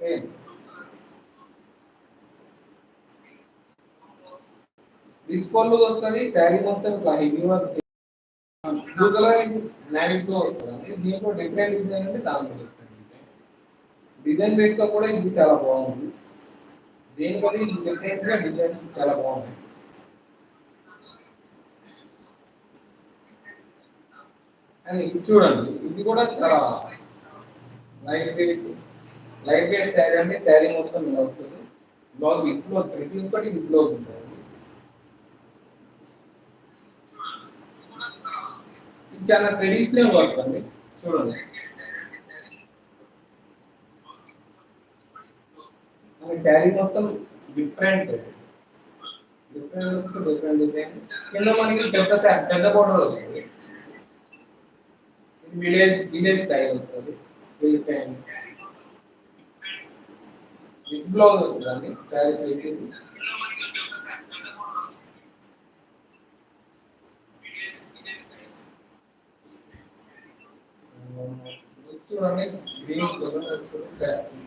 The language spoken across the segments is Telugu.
సేమ్ రిచ్ పళ్ళు వస్తుంది. శారీ మొత్తం ఇట్లా heavy work blue colour navy blue వస్తుంది. దీంట్లో డిఫరెంట్ డిజైన్ అంటే దాంట్లో డిజైన్ బేస్ లో కూడా ఇది చాలా బాగుంది. దేనికది డిఫరెంట్ గా డిజైన్స్ చాలా బాగున్నాయి. అండ్ ఇది చూడండి, ఇది కూడా చాలా లైట్ వెయిట్ శారీ అంటే శారీ మొత్తం ఇలా వస్తుంది. బ్లౌజ్ ఇంట్లో ప్రతి ఒక్కటి ఇంట్లో ఉంటుంది. ఇది చాలా ట్రెడిషనల్ వర్క్ అండి. చూడండి, శారీ మొత్తం డిఫరెంట్ డిఫరెంట్ డిజైన్ కింద మనకి పెద్ద బోర్డర్ వస్తుంది. ఇది విలేజ్ స్టైల్ వస్తుంది. బిగ్ బ్లౌజ్ వస్తుందండి శారీ పైకి. చూడండి, గ్రీన్ కలర్ వస్తుంది.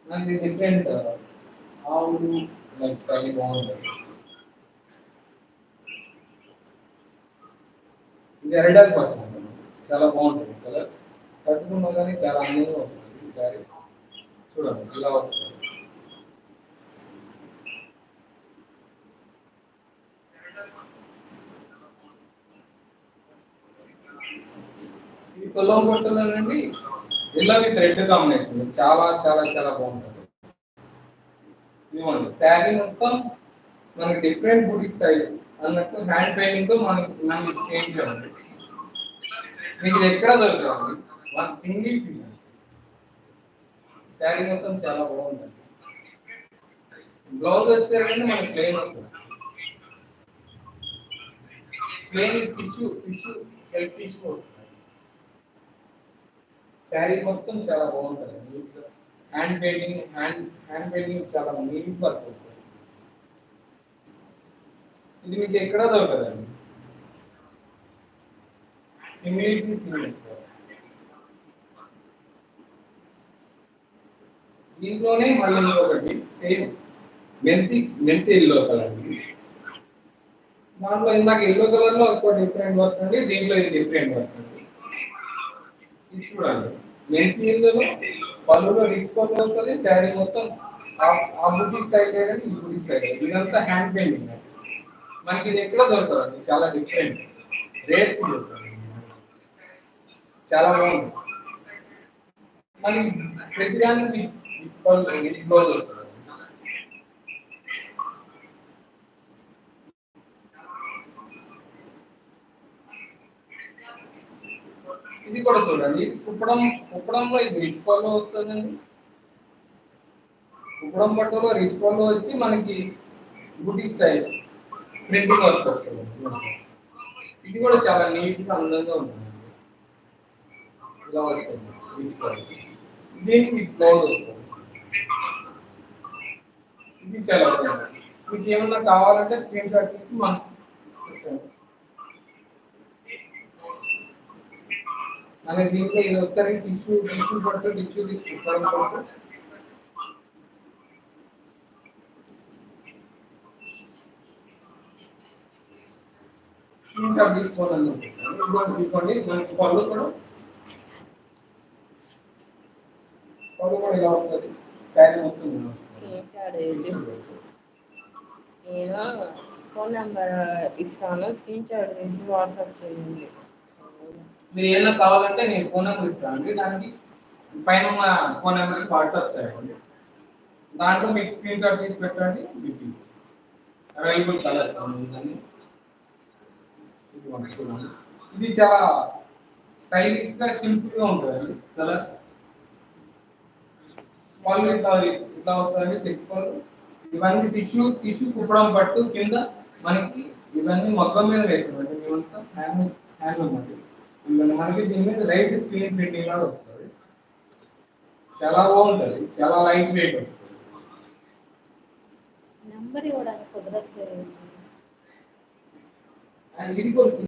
మనకి డిఫరెంట్ ఆవులు లైఫ్ స్టైల్ బాగుంటుంది. ఇది ఎరడాల్ పచ్చ చాలా బాగుంటుంది కలర్. కట్టుకున్నా కానీ చాలా అందంగా వస్తుంది ఈ శారీ. చూడండి ఇలా వస్తుంది. ఇది కొల్లం పట్టులోనండి ఎల్లో విత్ రెడ్ కాంబినేషన్ చాలా చాలా చాలా బాగుంటుంది. ఇదిగోండి శారీ మొత్తం మనకి డిఫరెంట్ బుటీ స్టైల్ అన్నట్టు హ్యాండ్ పెయింటింగ్ తో మనకి చేంజ్ చేయాలి. మీకు ఇది ఎక్కడ దొరకదు. వన్ సింగిల్ పీస్ శారీ మొత్తం చాలా బాగుంటుంది. బ్లౌజ్ వచ్చేసరికి మనకి ప్లెయిన్ వస్తుంది. ప్లెయిన్ టిష్యూ సెల్ఫ్ టిష్యూ వస్తుంది. శారీ మొత్తం చాలా బాగుంటుంది. హ్యాండ్ పెయింటింగ్ చాలా నీట్ వర్క్ వస్తుంది. ఇది మీకు ఎక్కడ దొరకదండి. సింగిల్ దీంట్లోనే మళ్ళీ ఇంకొకటి సేమ్ మెంతి ఎల్లో కలర్. దాంట్లో ఇందాక ఎల్లో కలర్ లో ఒక డిఫరెంట్ వర్క్ ఉంది. దీంట్లో ఇది డిఫరెంట్ వర్క్ ఉంది. ఇది చూడండి, మెంతి ఎల్లోలో పళ్ళులో రిచ్ పళ్ళు వస్తుంది. శారీ మొత్తం ఆ బుటీ స్టైల్ కానీ ఈ బుటీ స్టైల్ ఇదంతా హ్యాండ్ పెయింటింగ్. మనకి ఇది ఎక్కడ దొరకదు. చాలా డిఫరెంట్ రేర్ పీస్ చాలా బాగుంది. మనకి ప్రతిదానికి బ్లౌజ్ వస్తుంది. ఇది కూడా చూడండి, కుప్పడంలో ఇది రిచ్ పళ్ళు వస్తుందండి. కుప్పడం పట్టులో రిచ్ పళ్ళు వచ్చి మనకి బుటీ స్టైల్ ప్రింటింగ్ వర్క్ వస్తుంది. ఇది కూడా చాలా నీట్ గా అందంగా ఉంటుంది. ఇలా వస్తుంది రిచ్ పళ్ళు. దీనికి బ్లౌజ్ వస్తుంది. ఇది చాలా బాగుంది. మీకు ఏమన్నా కావాలంటే స్క్రీన్ షాట్ తీసి మనం మనకి దీంట్లో ఇది ఒకసారి టిష్యూ పట్టు స్క్రీన్ షాట్ తీసుకోవాలని తీసుకోండి. మనకి పళ్ళు కూడా ఇలా వస్తుంది. శారీ మొత్తం ఇలా వస్తుంది. నేను ఫోన్ నెంబర్ ఇస్తాను, స్క్రీన్ షాట్ తీసి వాట్సాప్ చేయండి. మీరు ఏమైనా కావాలంటే నేను ఫోన్ నెంబర్ ఇస్తానండి. దానికి పైన ఉన్న ఫోన్ నెంబర్కి వాట్సాప్ చేయండి. దాంట్లో మీకు స్క్రీన్ షాట్ తీసి పెట్టండి. మీకు అవైలబుల్ కలర్స్ ఉందని చూడండి. ఇది చాలా స్టైలిష్ గా సింపుల్ గా ఉంటుంది కలర్స్. వాళ్ళు ఇట్లా వస్తాయని చెప్పుకోవాలి. ఇవన్నీ టిష్యూ కుప్పడం పట్టు కింద మనకి ఇవన్నీ మొత్తం మీద వేస్తామండి. మేమంతా హ్యాండ్లూమ్ అండి. మనకి దీని మీద లైట్ స్క్రీన్ ప్రింటింగ్ లాగా వస్తుంది. చాలా బాగుంటుంది. చాలా లైట్ వెయిట్ వస్తుంది. నెంబర్ ఇవ్వడానికి కుదరట్లేదు. ఇది కూడా